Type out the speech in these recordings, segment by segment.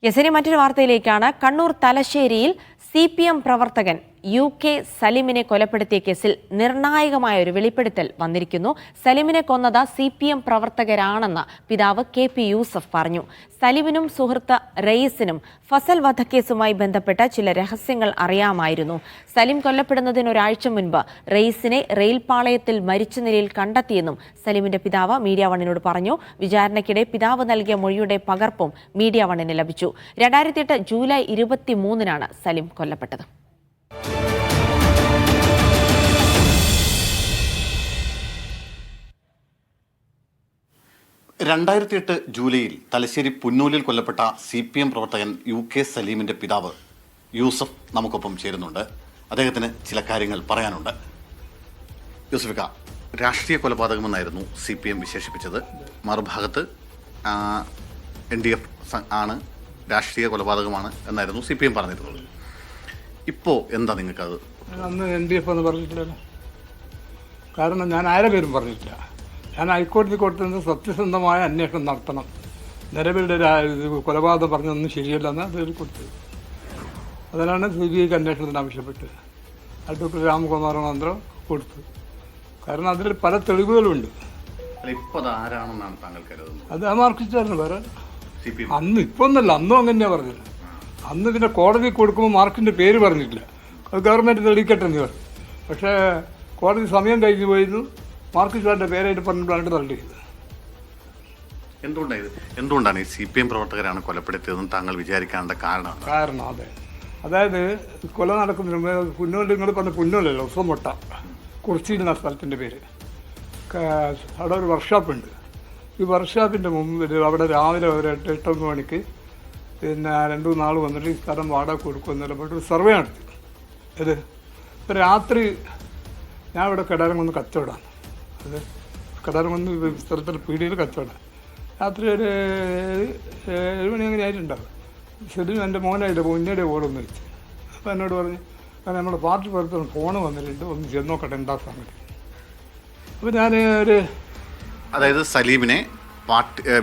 യസനി മറ്റൊരു വാർത്തയിലേക്കാണ്. കണ്ണൂർ തലശ്ശേരിയിൽ CPM പ്രവർത്തകൻ UK സലിമിനെ കൊലപ്പെടുത്തിയ കേസിൽ നിർണായകമായ ഒരു വെളിപ്പെടുത്തൽ വന്നിരിക്കുന്നു. സലിമിനെ കൊന്നത് CPM പ്രവർത്തകരാണെന്ന് പിതാവ് KP യൂസഫ് പറഞ്ഞു. സലിമിനും സുഹൃത്ത് റയീസിനും ഫസൽ വധക്കേസുമായി ബന്ധപ്പെട്ട ചില രഹസ്യങ്ങൾ അറിയാമായിരുന്നു. സലിം കൊല്ലപ്പെടുന്നതിന് ഒരാഴ്ച മുൻപ് റയീസിനെ റെയിൽപാളയത്തിൽ മരിച്ച നിലയിൽ കണ്ടെത്തിയെന്നും സലിമിന്റെ പിതാവ് മീഡിയ വണ്ണിനോട് പറഞ്ഞു. വിചാരണയ്ക്കിടെ പിതാവ് നൽകിയ മൊഴിയുടെ പകർപ്പും മീഡിയ വണ്ണിന് ലഭിച്ചു. 2008 ജൂലൈ 23-നാണ് സലിം കൊല്ലപ്പെട്ടത്. ജൂലൈയിൽ തലശ്ശേരി പുന്നൂലിൽ കൊല്ലപ്പെട്ട CPM പ്രവർത്തകൻ UK സലീമിന്റെ പിതാവ് യൂസഫ് നമുക്കൊപ്പം ചേരുന്നുണ്ട്. അദ്ദേഹത്തിന് ചില കാര്യങ്ങൾ പറയാനുണ്ട്. യൂസഫിക്ക, രാഷ്ട്രീയ കൊലപാതകമെന്നായിരുന്നു CPM വിശേഷിപ്പിച്ചത്. മറുഭാഗത്ത് NDF ആണ്, രാഷ്ട്രീയ കൊലപാതകമാണ് എന്നായിരുന്നു CPM പറഞ്ഞിരുന്നത്. ഇപ്പോൾ എന്താ നിങ്ങൾക്കത്? അന്ന് NDF എന്ന് പറഞ്ഞിട്ടില്ലല്ലോ. കാരണം ഞാൻ ആരെ പേരും പറഞ്ഞിട്ടില്ല. ഞാൻ ഹൈക്കോടതി കൊടുത്തത് സത്യസന്ധമായ അന്വേഷണം നടത്തണം, നിലവിലെ കൊലപാതകം പറഞ്ഞൊന്നും ശരിയല്ലെന്ന് അതിൽ കൊടുത്തത്. അതിനാണ് CBIക്ക് അന്വേഷണത്തിന് ആവശ്യപ്പെട്ട് അഡ്വക്കേറ്റ് രാംകുമാർ മന്ത്രം കൊടുത്തു. കാരണം അതിൽ പല തെളിവുകളുണ്ട്. അത് മാർക്കിസ്റ്റായിരുന്നു. വേറെ അന്ന് ഇപ്പോൾ ഒന്നല്ല, അന്നും അങ്ങനെയാണ് പറഞ്ഞത്. അന്ന് പിന്നെ കോടതി കൊടുക്കുമ്പോൾ മാർക്കിൻ്റെ പേര് പറഞ്ഞിട്ടില്ല. അത് ഗവൺമെൻറ് തെളിയിക്കട്ടെ എന്ന് പറഞ്ഞു. പക്ഷേ കോടതി സമയം കഴിഞ്ഞു പോയിരുന്നു. മാർക്കിസ്റ്റാറിൻ്റെ പേരായിട്ട് പറഞ്ഞിട്ടാണ് തള്ളിയത്. എന്തുകൊണ്ടാണ് ഈ CPM പ്രവർത്തകരാണ് കൊലപ്പെടുത്തിയതെന്ന് താങ്കൾ വിചാരിക്കാനുള്ള കാരണം? അതെ, അതായത് കൊല നടക്കുന്നതിന് മുമ്പ് പുന്നൂൽ, നിങ്ങൾ പറഞ്ഞ പുന്നൂലല്ലോ, ഉസമൊട്ട കുർച്ചി എന്ന സ്ഥലത്തിൻ്റെ പേര്. അവിടെ ഒരു വർക്ക്ഷോപ്പുണ്ട്. ഈ വർക്ക്ഷോപ്പിൻ്റെ മുമ്പിൽ അവിടെ രാവിലെ ഒരു 8-9 മണിക്ക് പിന്നെ 2-3 നാൾ വന്നിട്ട് ഈ സ്ഥലം വാടക കൊടുക്കുമെന്ന് പറഞ്ഞിട്ട് സർവേ നടത്തി. ഇത് ഇപ്പോൾ രാത്രി ഞാൻ ഇവിടെ കിടാരംകുന്ന് കച്ചവടമാണ്. അത് കിടാരംകുന്ന് സ്ഥലത്തിൽ പീടിയിൽ കച്ചവടം. രാത്രി ഒരു 7 മണി അങ്ങനെ ആയിട്ടുണ്ടാവും. ശരി, എൻ്റെ മോനായിട്ട് മുന്നേടെ ഓടൊന്ന് വെച്ച്. അപ്പോൾ എന്നോട് പറഞ്ഞു, നമ്മുടെ പാർട്ടി പുറത്ത് ഫോണ് വന്നിട്ടുണ്ട്, ഒന്ന് ചെന്ന് നോക്കട്ടെ എന്താ സംഗതി. അപ്പോൾ ഞാൻ അതായത് സലീമിനെ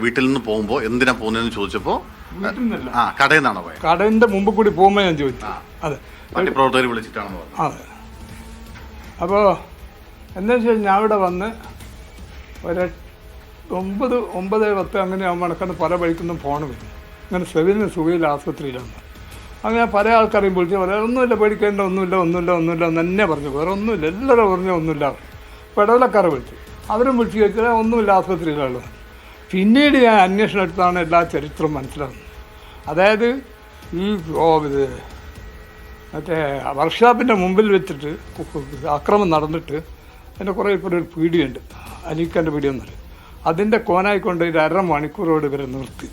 വീട്ടിൽ നിന്ന് പോകുമ്പോൾ എന്തിനാ പോകുന്നതെന്ന് ചോദിച്ചപ്പോൾ വീട്ടിൽ നിന്നല്ല, കടയിൽ നിന്നാണോ പോയത്? കടേൻ്റെ മുമ്പ് കൂടി പോകുമ്പോൾ ഞാൻ ചോദിച്ചു. അതെ, പാർട്ടി പ്രവർത്തകർ വിളിച്ചിട്ടാണെന്ന് പറഞ്ഞു. അതെ. അപ്പോൾ എന്താ വെച്ചാൽ ഞാൻ അവിടെ വന്ന് ഒരു 9-10 അങ്ങനെ ആകുമ്പോൾ നടക്കുന്ന പല വഴിക്കൊന്നും ഫോൺ വരും. അങ്ങനെ സെവിന് സുഖയിൽ ആശുപത്രിയിലാണ്. അങ്ങനെ പല ആൾക്കാരെയും വിളിച്ച് പറയാം, ഒന്നുമില്ല, പേടിക്കേണ്ട, ഒന്നുമില്ല എന്ന് തന്നെ പറഞ്ഞു. വേറെ ഒന്നുമില്ല, എല്ലാവരും പറഞ്ഞാൽ ഒന്നുമില്ല. അപ്പോൾ ഇടവലക്കാരെ വിളിച്ചു, അവരും വിളിച്ച് ചോദിച്ചാൽ ഒന്നുമില്ല, ആശുപത്രിയിലുള്ളത്. പിന്നീട് ഞാൻ അന്വേഷണം എടുത്താണ് എല്ലാ ചരിത്രവും മനസ്സിലാകുന്നത്. അതായത് ഈ മറ്റേ വർക്ക്ഷോപ്പിൻ്റെ മുമ്പിൽ വെച്ചിട്ട് അക്രമം നടന്നിട്ട് എൻ്റെ കുറേ ഇപ്പോൾ ഒരു പീടിയുണ്ട്, അലീഖാൻ്റെ പീടിയെന്ന് പറയും. അതിൻ്റെ കോനായിക്കൊണ്ട് ഒരു 1/2 മണിക്കൂറോട് ഇവരെ നിർത്തി.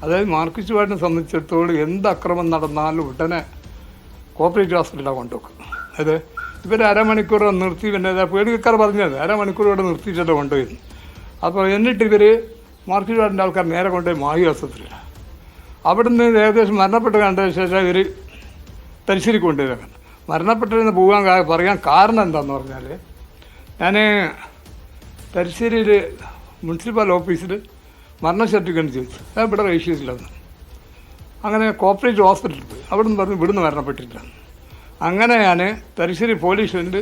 അതായത് മാർക്സിസ്റ്റ് പാർട്ടിനെ സംബന്ധിച്ചിടത്തോളം എന്ത് അക്രമം നടന്നാലും ഉടനെ കോപ്പറേറ്റീവ് ഹോസ്പിറ്റലാണ് കൊണ്ടുവെക്കും. അത് ഇവർ 1/2 മണിക്കൂർ നിർത്തി. പിന്നെ പേടിക്കാർ പറഞ്ഞത് 1/2 മണിക്കൂറോടെ നിർത്തിയിട്ടല്ലേ കൊണ്ടുപോയിരുന്നു. അപ്പോൾ എന്നിട്ട് ഇവർ മാർക്സിസ്റ്റ് പാർട്ടിൻ്റെ ആൾക്കാർ നേരെ കൊണ്ടുപോയി മാഹി ആശുപത്രിയിലാണ്. അവിടുന്ന് ഏകദേശം മരണപ്പെട്ട് കണ്ട ശേഷം ഇവർ തലശ്ശേരി കൊണ്ടുവരാൻ. മരണപ്പെട്ടതിന് പോകാൻ പറയാൻ കാരണം എന്താണെന്ന് പറഞ്ഞാൽ, ഞാൻ തലശ്ശേരിയിൽ മുനിസിപ്പൽ ഓഫീസിൽ മരണ സർട്ടിഫിക്കറ്റ് ചോദിച്ചു. ഞാൻ ഇവിടെ രജിസ്റ്റർ ചെയ്തില്ലെന്ന്. അങ്ങനെ കോപ്പറേറ്റീവ് ഹോസ്പിറ്റലിൽ പോയി. അവിടെ നിന്ന് പറഞ്ഞു ഇവിടുന്ന് മരണപ്പെട്ടില്ല. അങ്ങനെ ഞാൻ തലശ്ശേരി പോലീസ് സ്റ്റേഷനിൽ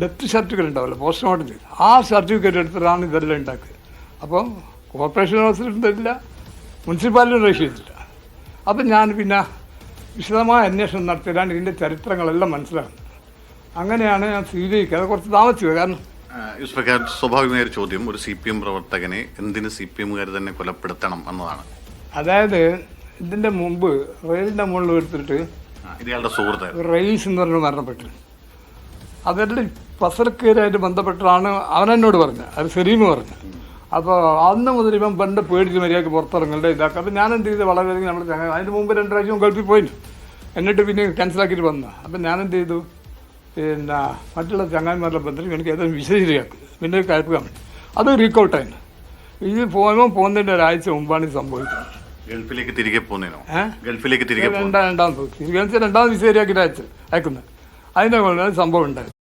ഡെത്ത് സർട്ടിഫിക്കറ്റ് ഉണ്ടാവില്ല, പോസ്റ്റ്മോർട്ടം ചെയ്തു. ആ സർട്ടിഫിക്കറ്റ് എടുത്തിട്ടാണ് ഇതെല്ലാം ഉണ്ടാക്കിയത്. അപ്പോൾ കോർപ്പറേഷൻ ഹോസ്പിറ്റലിൽ തരില്ല, മുനിസിപ്പാലിറ്റി രജിസ്റ്റർ ചെയ്തില്ല. അപ്പം ഞാൻ പിന്നെ വിശദമായ അന്വേഷണം നടത്തിയാണ് ഇതിൻ്റെ ചരിത്രങ്ങളെല്ലാം മനസ്സിലാകുന്നത്. അങ്ങനെയാണ് ഞാൻ CBIക്ക് അത് കുറച്ച് താമസിച്ചത്. കാരണം സ്വാഭാവികമായ ഒരു ചോദ്യം, ഒരു CPM പ്രവർത്തകനെ എന്തിന് CPMകാർ തന്നെ കൊലപ്പെടുത്തണം എന്നതാണ്. അതായത് ഇതിൻ്റെ മുമ്പ് റെയിലിൻ്റെ മുകളിൽ എടുത്തിട്ട് ഇയാളുടെ സുഹൃത്ത് റയീസ് എന്ന് പറഞ്ഞ് മരണപ്പെട്ടു. അതെല്ലാം ഫസൽക്കേരായിട്ട് ബന്ധപ്പെട്ടാണ് അവനെന്നോട് പറഞ്ഞത്, അത് സലീം പറഞ്ഞു. അപ്പോൾ അന്ന് മുതൽ ഇവൻ പണ്ട് പേടിച്ച് മര്യാദക്ക് പുറത്തിറങ്ങേണ്ട ഇതാക്കുക. അപ്പോൾ ഞാൻ എന്ത് ചെയ്ത് വളരെയധികം നമ്മൾ അതിന് മുമ്പ് 2 പ്രാവശ്യം ഗൾഫിൽ പോയിന്, എന്നിട്ട് പിന്നെ ക്യാൻസലാക്കിയിട്ട് വന്ന. അപ്പം ഞാൻ എന്ത് ചെയ്തു, പിന്നെ മറ്റുള്ള ചങ്ങായിമാരുടെ ബന്ധത്തിൽ എനിക്ക് ഏതായാലും വിശദീകരിയാക്കി പിന്നെ കയറ്റുക. അത് റീക്കൗട്ടായിരുന്നു. ഇത് പോകുന്നതിൻ്റെ ഒരാഴ്ച മുമ്പാണ് ഇത് സംഭവിക്കുന്നത്. ഗൾഫിലേക്ക് തിരികെ പോകുന്നതിനോ? ഗൾഫിലേക്ക് രണ്ടാമത് വിശദീകരിയാക്കിയിട്ട് അയക്കുന്നത്. അതിൻ്റെ സംഭവം ഉണ്ടായത്.